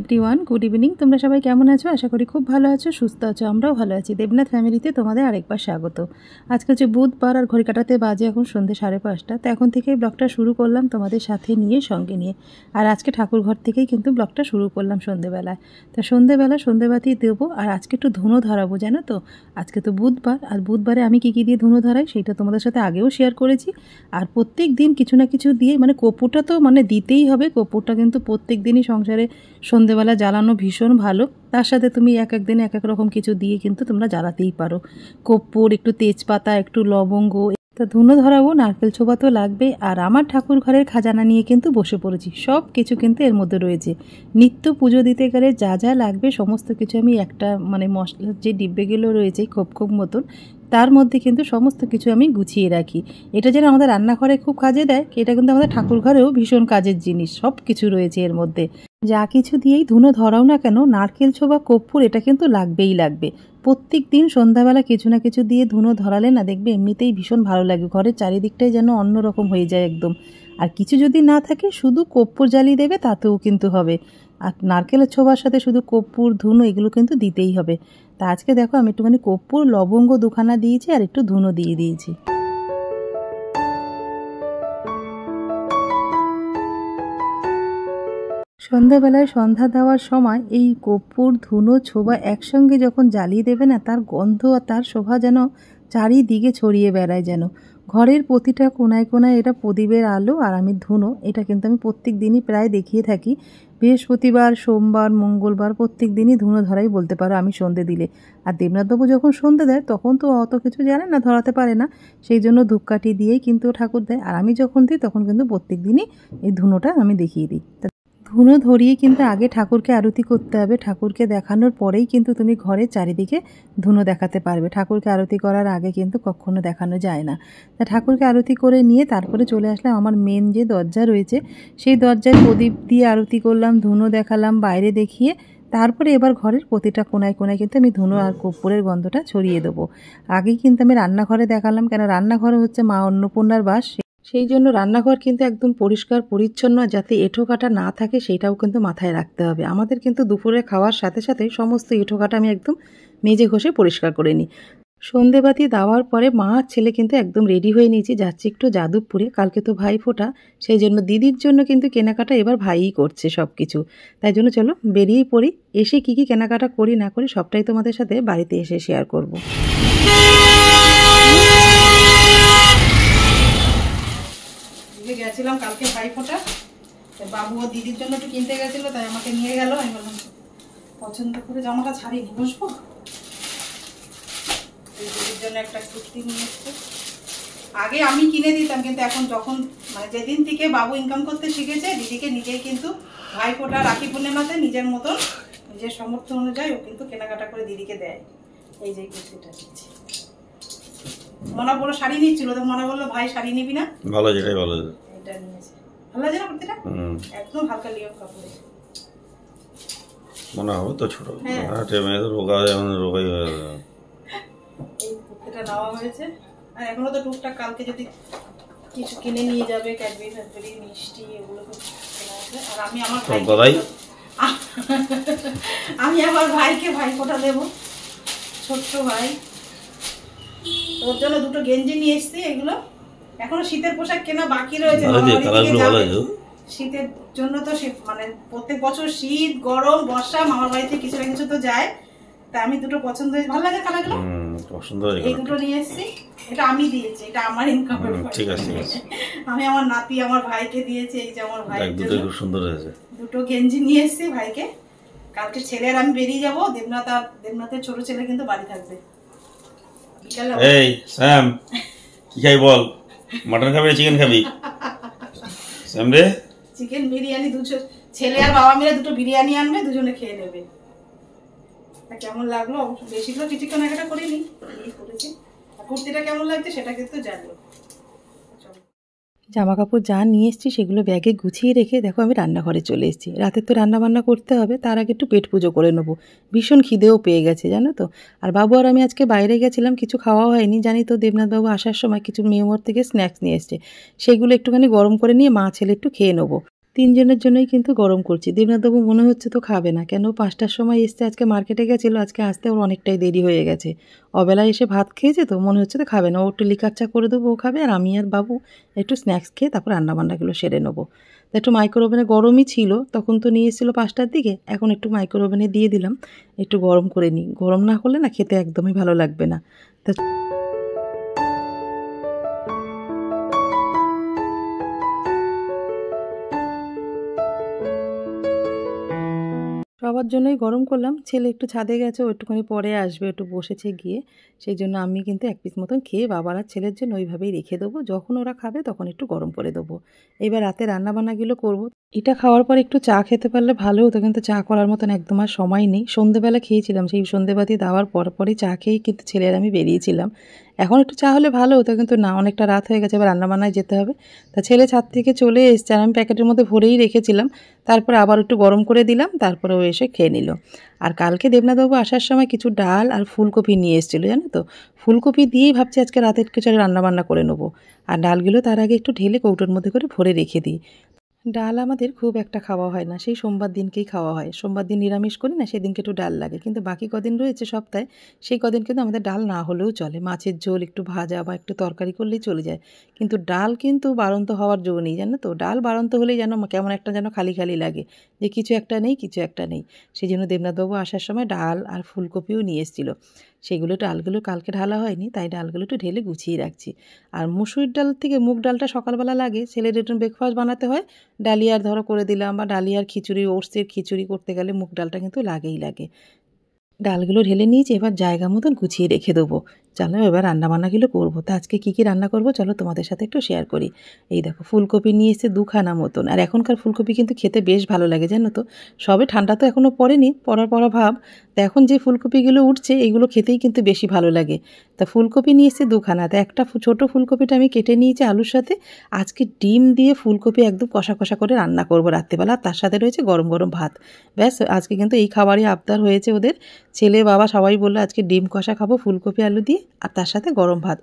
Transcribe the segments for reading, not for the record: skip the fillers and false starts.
Everyone, good evening. তোমরা সবাই কেমন আছো? আশা করি খুব ভালো আছো, সুস্থ আছো। আমরাও ভালো আছি। দেবনাথ ফ্যামিলিতে তোমাদের আরেকবার স্বাগত। আজকে হচ্ছে বুধবার আর ঘড়ি কাটাতে বাজে এখন সন্ধ্যে 5:30। তো এখন থেকেই ব্লগটা শুরু করলাম তোমাদের সাথে নিয়ে, সঙ্গে নিয়ে। আর আজকে ঠাকুর ঘর থেকেই কিন্তু ব্লগটা শুরু করলাম সন্ধ্যেবেলায়। তো সন্ধ্যেবেলা সন্ধ্যেবাতি দেবো, আর আজকে একটু ধুনো ধরাবো, জানো তো। আজকে তো বুধবার, আর বুধবারে আমি কী দিয়ে ধুনো ধরাই সেটা তোমাদের সাথে আগেও শেয়ার করেছি। আর প্রত্যেক দিন কিছু না কিছু দিয়ে, কর্পূরটা তো দিতেই হবে। কর্পূরটা কিন্তু প্রত্যেক দিনই সংসারে সন্ধেবেলা জ্বালানো ভীষণ ভালো। তার সাথে তুমি এক এক দিনে এক এক রকম কিছু দিয়ে কিন্তু তোমরা জ্বালাতেই পারো। কর্পূর, একটু তেজপাতা, একটু লবঙ্গ। তো ধুনো ধরাবো, নারকেল ছোবা তো লাগবে। আর আমার ঠাকুর ঘরের খাজানা নিয়ে কিন্তু বসে পড়েছি। সব কিছু কিন্তু এর মধ্যে রয়েছে। নিত্য পুজো দিতে গেলে যা যা লাগবে সমস্ত কিছু আমি একটা মশলার যে ডিব্বেগুলো রয়েছে খোপ খোপ মতন, তার মধ্যে কিন্তু সমস্ত কিছু আমি গুছিয়ে রাখি। এটা যেন আমাদের রান্নাঘরে খুব কাজে দেয়, এটা কিন্তু আমাদের ঠাকুর ঘরেও ভীষণ কাজের জিনিস। সব কিছু রয়েছে এর মধ্যে। যা কিছু দিয়েই ধুনো ধরাও না কেন, নারকেল ছোবা, কর্পূর এটা কিন্তু লাগবেই লাগবে। প্রত্যেক দিন সন্ধ্যাবেলা কিছু না কিছু দিয়ে ধুনো ধরালে না, দেখবে এমনিতেই ভীষণ ভালো লাগে। ঘরের চারিদিকটাই যেন অন্যরকম হয়ে যায় একদম। আর কিছু যদি না থাকে, শুধু কর্পূর জ্বালিয়ে দেবে, তাতেও কিন্তু হবে। আর নারকেলের ছোবার সাথে শুধু কর্পূর, ধুনো এগুলো কিন্তু দিতেই হবে। তা আজকে দেখো আমি একটুখানি কর্পূর, লবঙ্গ 2খানা দিয়েছি, আর একটু ধুনো দিয়ে দিয়েছি। সন্ধ্যাবেলায় সন্ধ্যা দেওয়ার সময় এই কর্পূর, ধুনো, ছোবা একসঙ্গে যখন জ্বালিয়ে দেবে না, তার গন্ধ আর তার শোভা যেন চারিদিকে ছড়িয়ে বেড়ায়। যেন ঘরের প্রতিটা কোনায় কোনায় এটা প্রদীপের আলো আর আমি ধুনো। এটা কিন্তু আমি প্রত্যেক দিনই প্রায় দেখিয়ে থাকি। বৃহস্পতিবার, সোমবার, মঙ্গলবার প্রত্যেক দিনই ধুনো ধরাই বলতে পারো আমি সন্ধে দিলে। আর দেবনাথবাবু যখন সন্ধে দেয় তখন তো অত কিছু জানে না, ধরাতে পারে না, সেই জন্য ধূপকাঠি দিয়েই কিন্তু ঠাকুর দেয়। আর আমি যখন দিই তখন কিন্তু প্রত্যেক দিনই এই ধুনোটা আমি দেখিয়ে দিই। ধুনো ধরিয়ে কিন্তু আগে ঠাকুরকে আরতি করতে হবে। ঠাকুরকে দেখানোর পরেই কিন্তু তুমি ঘরের চারিদিকে ধুনো দেখাতে পারবে। ঠাকুরকে আরতি করার আগে কিন্তু কখনো দেখানো যায় না। তা ঠাকুরকে আরতি করে নিয়ে তারপরে চলে আসলাম আমার মেন যে দরজা রয়েছে, সেই দরজায় প্রদীপ দিয়ে আরতি করলাম, ধুনো দেখালাম, বাইরে দেখিয়ে তারপরে এবার ঘরের প্রতিটা কোনায় কোনায় কিন্তু আমি ধুনো আর কর্পূরের গন্ধটা ছড়িয়ে দেবো। আগেই কিন্তু আমি রান্নাঘরে দেখালাম, কেন রান্নাঘরে হচ্ছে মা অন্নপূর্ণার বাস। সেই জন্য রান্নাঘর কিন্তু একদম পরিষ্কার পরিচ্ছন্ন, যাতে এঁঠো কাটা না থাকে সেটাও কিন্তু মাথায় রাখতে হবে। আমাদের কিন্তু দুপুরে খাওয়ার সাথে সাথে সমস্ত এঁঠো কাটা আমি একদম মেজে ঘষে পরিষ্কার করে নিই। সন্ধেবাতি দেওয়ার পরে মা আর ছেলে কিন্তু একদম রেডি হয়ে নিয়েছি, যাচ্ছি একটু যাদবপুরে। কালকে তো ভাই ফোঁটা, সেই জন্য দিদির জন্য কিন্তু কেনাকাটা এবার ভাইই করছে সব কিছু। তাই জন্য চলো বেরিয়েই পড়ি। এসে কি কি কেনাকাটা করি না করি সবটাই তোমাদের সাথে বাড়িতে এসে শেয়ার করব। গেছিলাম কালকে ভাই ফোঁটা, বাবু ও দিদির জন্য একটু কিনতে গেছিল, তাই আমাকে নিয়ে গেল। আমি বললাম পছন্দ করে জামাটা ছাড়িয়ে বসবো। দিদির জন্য একটা কুর্তি নিয়ে এসছে। আগে আমি কিনে দিতাম, কিন্তু এখন যখন যেদিন থেকে বাবু ইনকাম করতে শিখেছে, দিদিকে নিজেই কিন্তু ভাই ফোঁটা, রাখি পূর্ণিমাতে নিজের মতন নিজের সামর্থ্য অনুযায়ী ও কিন্তু কেনাকাটা করে দিদিকে দেয়। এই যে কুর্তিটা নিচ্ছি। মনা বললো শাড়ি নিচ্ছিল, তো মনা বললো ভাই শাড়ি নিবি না? ভালো, যেটাই ভালো। এটা নিয়েছে, ভালো লাগে না কুর্তিটা? একদম হালকা লিওন কাপড়ে। মনে হবে তো ছোট, মেয়ে তো রোগা, যেমন রোগাই হয়ে যাবে। এই কুর্তিটা নেওয়া হয়েছে। আর এখনো তো টুকটাক কালকে যদি কিছু কিনে নিয়ে যাবে, ক্যাডবেরি ফ্যাডবেরি, মিষ্টি, এগুলো কেনা আছে। আর আমি আমার ভাইকে ভাই ফোঁটা দেবো, ছোট্ট ভাই। ওর জন্য দুটো গেঞ্জি নিয়ে এসছি। এগুলো এখনো শীতের পোশাক কেনা বাকি রয়েছে। শীতের জন্য তো প্রত্যেক বছর শীত, গরম, বর্ষা মামার বাড়িতে কিছু না কিছু তো যায়। তা আমি দুটো পছন্দ হয়েছে, ভালো লাগে কালারগুলো, পছন্দ হয়েছে, এই দুটো নিয়ে এসছি। এটা আমি দিয়েছি, এটা আমার ইনকাম। ঠিক আছে, আমি আমার নাতি আমার ভাইকে দিয়েছি। এই যে আমার ভাই, দুটো খুব সুন্দর হয়েছে। দুটো গেঞ্জি নিয়ে এসছি ভাইকে। কালকে ছেলের আমি বেরিয়ে যাবো। দেবনাথের ছোট ছেলে কিন্তু বাড়ি থাকবে। এই স্যাম, কি খাই বল? মাটন খাবি না চিকেন খাবি? স্যাম রে, চিকেন বিরিয়ানি। ছেলে আর বাবা মিলে দুটো বিরিয়ানি আনবে, দুজনে খেয়ে নেবে। কেমন লাগলো? বেশি করে কিছু কেনাকাটা করিনি, করেছি। কুর্তিটা কেমন লাগছে সেটা কিন্তু জানবো। জামা কাপড় যা নিয়ে এসেছি সেগুলো ব্যাগে গুছিয়ে রেখে দেখো আমি রান্নাঘরে চলে এসেছি। রাতে তো রান্না বান্না করতে হবে, তার আগে একটু পেট পুজো করে নেবো। ভীষণ খিদেও পেয়ে গেছে জানো তো। আর বাবু আর আমি আজকে বাইরে গেছিলাম, কিছু খাওয়া হয়নি। জানি তো দেবনাথবাবু আসার সময় কিছু মেমোর থেকে স্ন্যাক্স নিয়ে এসছে, সেগুলো একটুখানি গরম করে নিয়ে মা ছেলে একটু খেয়ে নেবো। তিনজনের জন্যই কিন্তু গরম করছি। দেবনাথবাবু মনে হচ্ছে তো খাবে না, কেন 5টার সময় এসছে, আজকে মার্কেটে গেছিলো, আজকে আসতে ওর অনেকটাই দেরি হয়ে গেছে। অবেলায় এসে ভাত খেয়েছে তো মনে হচ্ছে তো খাবে না। ও একটু লিকার চা করে দেবো, ও খাবে, আর আমি আর বাবু একটু স্ন্যাক্স খেয়ে তারপর রান্নাবান্নাগুলো সেরে নেবো। তো একটু মাইক্রো ওভেনে গরমই ছিল, তখন তো নিয়ে এসেছিলো 5টার দিকে, এখন একটু মাইক্রো ওভেনে দিয়ে দিলাম, একটু গরম করে নিই। গরম না করলে না খেতে একদমই ভালো লাগবে না। তা সবার জন্যই গরম করলাম। ছেলে একটু ছাদে গেছে, ও একটুখানি পরে আসবে, একটু বসেছে গিয়ে, সেই জন্য আমি কিন্তু 1 পিস মতন খেয়ে বাবার আর ছেলের জন্য ওইভাবেই রেখে দেবো। যখন ওরা খাবে তখন একটু গরম করে দেবো। এবার রাতে রান্নাবান্নাগুলো করবো। এটা খাওয়ার পর একটু চা খেতে পারলে ভালো হতো, কিন্তু চা করার মতন একদম আর সময় নেই। সন্ধেবেলা খেয়েছিলাম, সেই সন্ধেবাতি দেওয়ার পরই চা খেয়েই কিন্তু ছেলের আমি বেরিয়েছিলাম। এখন একটু চা হলে ভালো হতো, কিন্তু না, অনেকটা রাত হয়ে গেছে, এবার রান্নাবান্নায় যেতে হবে। তা ছেলে ছাদ থেকে চলে এসছে, আর আমি প্যাকেটের মধ্যে ভরেই রেখেছিলাম। তারপরে আবার একটু গরম করে দিলাম, তারপরে ও এসে খেয়ে নিল। আর কালকে দেবনাথবাবু আসার সময় কিছু ডাল আর ফুলকপি নিয়ে এসেছিলো, জানো তো। ফুলকপি দিয়েই ভাবছি আজকে রাতের কিছু রান্নাবান্না করে নেবো। আর ডালগুলো তার আগে একটু ঢেলে কৌটোর মধ্যে করে ভরে রেখে দিই। ডাল আমাদের খুব একটা খাওয়া হয় না, সেই সোমবার দিনকেই খাওয়া হয়। সোমবার দিন নিরামিষ করি না, সেদিনকে একটু ডাল লাগে, কিন্তু বাকি কদিন রয়েছে সপ্তাহে, সেই কদিন কিন্তু আমাদের ডাল না হলেও চলে। মাছের ঝোল, একটু ভাজা বা একটু তরকারি করলেই চলে যায়। কিন্তু ডাল কিন্তু বাড়ন্ত হওয়ার জো নেই, জানো তো। ডাল বাড়ন্ত হলেই যেন কেমন একটা যেন খালি খালি লাগে, যে কিছু একটা নেই, কিছু একটা নেই। সেই জন্য দেবনাথবাবু আসার সময় ডাল আর ফুলকপিও নিয়ে এসেছিলো। সেগুলো ডালগুলো কালকে ঢালা হয়নি, তাই ডালগুলো একটু ঢেলে গুছিয়ে রাখছি। আর মুসুরির ডাল থেকে মুগ ডালটা সকালবেলা লাগে, ছেলের একটু ব্রেকফাস্ট বানাতে হয়। ডালিয়ার ধরো করে দিলাম, বা ডালিয়ার খিচুড়ি, ওটসের খিচুড়ি করতে গেলে মুগ ডালটা কিন্তু লাগেই লাগে। ডালগুলো ঢেলে নিয়েছি, এবার জায়গা মতন গুছিয়ে রেখে দেবো। চলো এবার রান্নাবান্নাগুলো করবো। তা আজকে কী কী রান্না করবো চলো তোমাদের সাথে একটু শেয়ার করি। এই দেখো, ফুলকপি নিয়ে এসে 2খানা মতন। আর এখনকার ফুলকপি কিন্তু খেতে বেশ ভালো লাগে, জানো তো। সবে ঠান্ডা তো এখনও পড়েনি, পড়া ভাব। তা এখন যে ফুলকপিগুলো উঠছে, এগুলো খেতেই কিন্তু বেশি ভালো লাগে। তা ফুলকপি নিয়ে এসে 2খানা। তা একটা ছোটো ফুলকপিটা আমি কেটে নিয়েছি আলুর সাথে। আজকে ডিম দিয়ে ফুলকপি একদম কষা কষা করে রান্না করবো রাত্রেবেলা, আর তার সাথে রয়েছে গরম গরম ভাত। ব্যাস, আজকে কিন্তু এই খাবারই আবদার হয়েছে ওদের। ছেলে বাবা সবাই বললো আজকে ডিম কষা খাবো ফুলকপি আলু দিয়ে, আর তার সাথে গরম ভাত।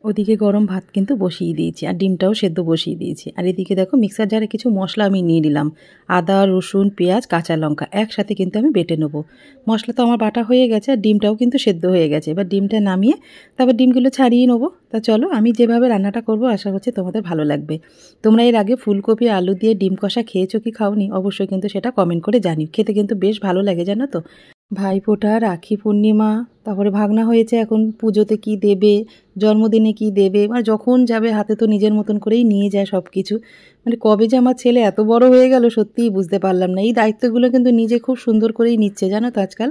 ওদিকে গরম ভাত কিন্তু বসিয়ে দিয়েছি, আর ডিমটাও সেদ্ধ বসিয়ে দিয়েছি। আর এদিকে দেখো, মিক্সার জারে কিছু মশলা আমি নিয়ে নিলাম। আদা, রসুন, পেঁয়াজ, কাঁচা লঙ্কা একসাথে কিন্তু আমি বেটে নেবো। মশলা তো আমার বাটা হয়ে গেছে, আর ডিমটাও কিন্তু সেদ্ধ হয়ে গেছে। এবার ডিমটা নামিয়ে তারপর ডিমগুলো ছাড়িয়ে নেবো। তা চলো, আমি যেভাবে রান্নাটা করবো আশা করছি তোমাদের ভালো লাগবে। তোমরা এর আগে ফুলকপি আলু দিয়ে ডিম কষা খেয়েছো কি খাওনি, অবশ্যই কিন্তু সেটা কমেন্ট করে জানিও। খেতে কিন্তু বেশ ভালো লাগে, জানো তো। ভাইফোঁটা, রাখি পূর্ণিমা, তারপরে ভাগনা হয়েছে, এখন পুজোতে কি দেবে, জন্মদিনে কি দেবে, মানে যখন যাবে হাতে তো নিজের মতন করেই নিয়ে যায় সব কিছু। মানে কবে যে আমার ছেলে এত বড় হয়ে গেল সত্যিই বুঝতে পারলাম না। এই দায়িত্বগুলো কিন্তু নিজে খুব সুন্দর করেই নিচ্ছে, জানো তো। আজকাল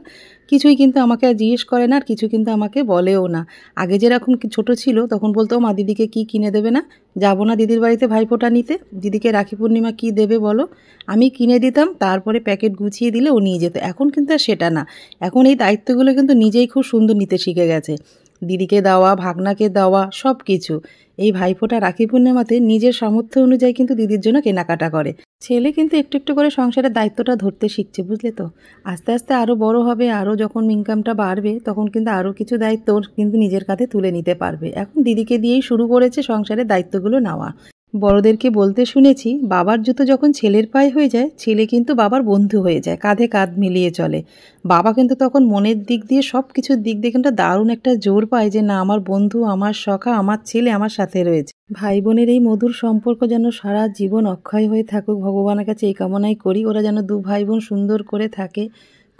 কিছুই কিন্তু আমাকে আর জিজ্ঞেস করে না, আর কিছু কিন্তু আমাকে বলেও না। আগে যেরকম ছোট ছিল তখন বলতো, মা দিদিকে কি কিনে দেবে না, যাবো না দিদির বাড়িতে ভাইফোঁটা নিতে, দিদিকে রাখি পূর্ণিমা কি দেবে বলো, আমি কিনে দিতাম, তারপরে প্যাকেট গুছিয়ে দিলে ও নিয়ে যেত। এখন কিন্তু আর সেটা না, এখন এই দায়িত্বগুলো কিন্তু নিজেই খুব সুন্দর নিতে শিখে গেছে। দিদিকে দেওয়া, ভাগনাকে দেওয়া, সব কিছু। এই ভাইফোঁটা, রাখি পূর্ণিমাতে নিজের সামর্থ্য অনুযায়ী কিন্তু দিদির জন্য কেনাকাটা করে। ছেলে কিন্তু একটু একটু করে সংসারের দায়িত্বটা ধরতে শিখছে, বুঝলে তো। আস্তে আস্তে আরও বড় হবে, আরও যখন ইনকামটা বাড়বে, তখন কিন্তু আরও কিছু দায়িত্ব কিন্তু নিজের কাঁধে তুলে নিতে পারবে। এখন দিদিকে দিয়েই শুরু করেছে সংসারের দায়িত্বগুলো নেওয়া। বড়দেরকে বলতে শুনেছি, বাবার জুতো যখন ছেলের পায়ে হয়ে যায়, ছেলে কিন্তু বাবার বন্ধু হয়ে যায়, কাঁধে কাঁধ মিলিয়ে চলে। বাবা কিন্তু তখন মনের দিক দিয়ে, সব কিছুর দিক দিয়ে কিন্তু দারুণ একটা জোর পায়, যে না, আমার বন্ধু, আমার সখা, আমার ছেলে আমার সাথে রয়েছে। ভাই বোনের এই মধুর সম্পর্ক যেন সারা জীবন অক্ষয় হয়ে থাকুক, ভগবানের কাছে এই কামনাই করি। ওরা যেন 2 ভাই বোন সুন্দর করে থাকে,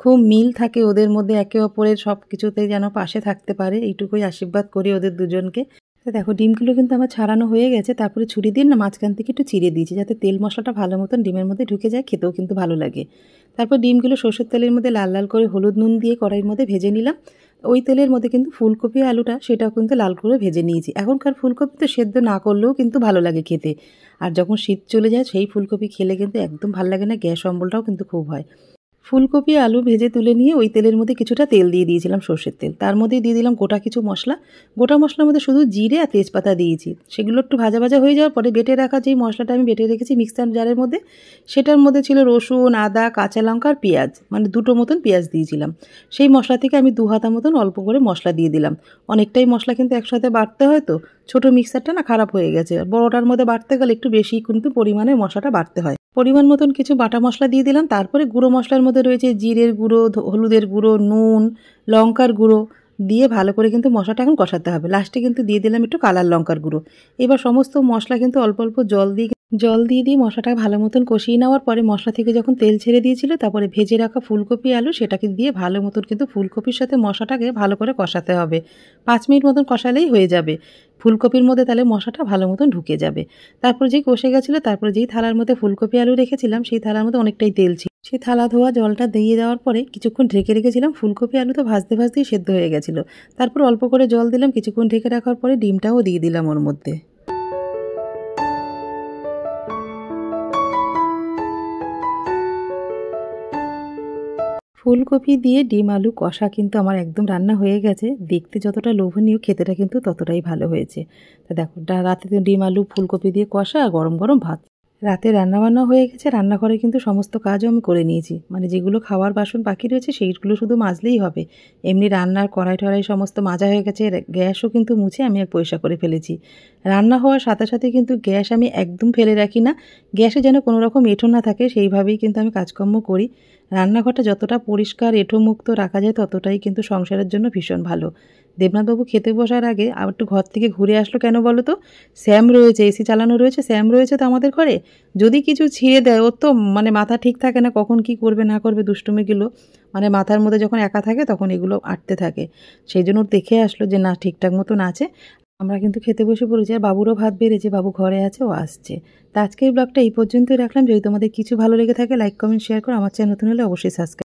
খুব মিল থাকে ওদের মধ্যে, একে অপরের সব কিছুতে যেন পাশে থাকতে পারে, এইটুকুই আশীর্বাদ করি ওদের দুজনকে। তো দেখো, ডিমগুলো কিন্তু আমার ছাড়ানো হয়ে গেছে, তারপরে ছুরি দিয়ে না মাঝখান থেকে একটু চিড়ে দিয়েছি, যাতে তেল মশলাটা ভালো মতন ডিমের মধ্যে ঢুকে যায়, খেতেও কিন্তু ভালো লাগে। তারপর ডিমগুলো সরষের তেলের মধ্যে লাল লাল করে হলুদ নুন দিয়ে কড়াইয়ের মধ্যে ভেজে নিলাম। ওই তেলের মধ্যে কিন্তু ফুলকপি আলুটা, সেটাও কিন্তু লাল করে ভেজে নিয়েছি। এখনকার ফুলকপি তো সেদ্ধ না করলেও কিন্তু ভালো লাগে খেতে, আর যখন শীত চলে যায় সেই ফুলকপি খেলে কিন্তু একদম ভালো লাগে না, গ্যাস অম্বলটাও কিন্তু খুব হয়। ফুলকপি আলু ভেজে তুলে নিয়ে ওই তেলের মধ্যে কিছুটা তেল দিয়ে দিয়েছিলাম, সর্ষের তেল। তার মধ্যে দিয়ে দিলাম গোটা কিছু মশলা। গোটা মশলার মধ্যে শুধু জিরে আর তেজপাতা দিয়েছি। সেগুলো একটু ভাজা ভাজা হয়ে যাওয়ার পরে বেটে রাখা যেই মশলাটা আমি বেটে রেখেছি মিক্সার জারের মধ্যে, সেটার মধ্যে ছিল রসুন, আদা, কাঁচা লঙ্কা আর পেঁয়াজ, মানে 2টো মতন পেঁয়াজ দিয়েছিলাম। সেই মশলা থেকে আমি 2 হাতা মতন অল্প করে মশলা দিয়ে দিলাম। অনেকটাই মশলা কিন্তু একসাথে বাটতে হয়, তো ছোটো মিক্সারটা না খারাপ হয়ে গেছে, বড়টার মধ্যে বাটতে গেলে একটু বেশি কিন্তু পরিমাণে মশলাটা বাটতে হয়। পরিমাণ মতন কিছু বাটা মশলা দিয়ে দিলাম। তারপরে গুঁড়ো মশলার মধ্যে রয়েছে জিরের গুঁড়ো, হলুদের গুঁড়ো, নুন, লঙ্কার গুঁড়ো দিয়ে ভালো করে কিন্তু মশলাটা এখন কষাতে হবে। লাস্টে কিন্তু দিয়ে দিলাম একটু কালার লঙ্কার গুঁড়ো। এবার সমস্ত মশলা কিন্তু অল্প অল্প জল দিয়ে মশলাটা ভালো মতন কষিয়ে নেওয়ার পরে মশলা থেকে যখন তেল ছেড়ে দিয়েছিল, তারপরে ভেজে রাখা ফুলকপি আলু সেটাকে দিয়ে ভালো মতন কিন্তু ফুলকপির সাথে মশলাটাকে ভালো করে কষাতে হবে। 5 মিনিট মতন কষালেই হয়ে যাবে। ফুলকপির মধ্যে তাহলে মশলাটা ভালো মতন ঢুকে যাবে। তারপর যেই কষে গেছিলো, তারপরে যেই থালার মধ্যে ফুলকপি আলু রেখেছিলাম সেই থালার মধ্যে অনেকটাই তেল ছিল। সেই থালা ধোয়া জলটা দিয়ে দেওয়ার পরে কিছুক্ষণ ঢেকে রেখেছিলাম। ফুলকপি আলু তো ভাজতে ভাজতেই সেদ্ধ হয়ে গেছিলো। তারপর অল্প করে জল দিলাম, কিছুক্ষণ ঢেকে রাখার পরে ডিমটাও দিয়ে দিলাম ওর মধ্যে। ফুলকপি দিয়ে ডিম আলু কষা কিন্তু আমার একদম রান্না হয়ে গেছে। দেখতে যতটা লোভনীয়, খেতেটা কিন্তু ততটাই ভালো হয়েছে। তা দেখো, রাতে তো ডিম আলু ফুলকপি দিয়ে কষা আর গরম গরম ভাত। রাতে রান্নাবান্না হয়ে গেছে, রান্নাঘরে কিন্তু সমস্ত কাজও আমি করে নিয়েছি। মানে যেগুলো খাওয়ার বাসন বাকি রয়েছে সেইগুলো শুধু মাজলেই হবে। এমনি রান্নার কড়াই টড়াই সমস্ত মাজা হয়ে গেছে। গ্যাসও কিন্তু মুছে আমি এক পরিষ্কার করে ফেলেছি। রান্না হওয়ার সাথে সাথে কিন্তু গ্যাস আমি একদম ফেলে রাখি না। গ্যাসে যেন কোনো রকম এঁঠো না থাকে সেইভাবেই কিন্তু আমি কাজকর্ম করি। রান্নাঘরটা যতটা পরিষ্কার এঁঠোমুক্ত রাখা যায় ততটাই কিন্তু সংসারের জন্য ভীষণ ভালো। দেবনাথবাবু খেতে বসার আগে আবার একটু ঘর থেকে ঘুরে আসলো কেন বলো তো? স্যাম রয়েছে, এসি চালানো রয়েছে, স্যাম রয়েছে তো আমাদের ঘরে। যদি কিছু ছিঁড়ে দেয়, ওর তো মানে মাথা ঠিক থাকে না, কখন কি করবে না করবে দুষ্টুমিগুলো মানে মাথার মধ্যে যখন একা থাকে তখন এগুলো আটতে থাকে। সেই জন্য ওর দেখে আসলো যে না, ঠিকঠাক মতন আছে। আমরা কিন্তু খেতে বসে পড়েছি। আর বাবুরও ভাত বেড়েছে, বাবু ঘরে আছে, ও আসছে। তা আজকের ব্লগটা এই পর্যন্তই রাখলাম। যদি তোমাদের কিছু ভালো লেগে থাকে লাইক কমেন্ট শেয়ার করো। আমার চ্যানেল নতুন হলে অবশ্যই সাবস্ক্রাইব।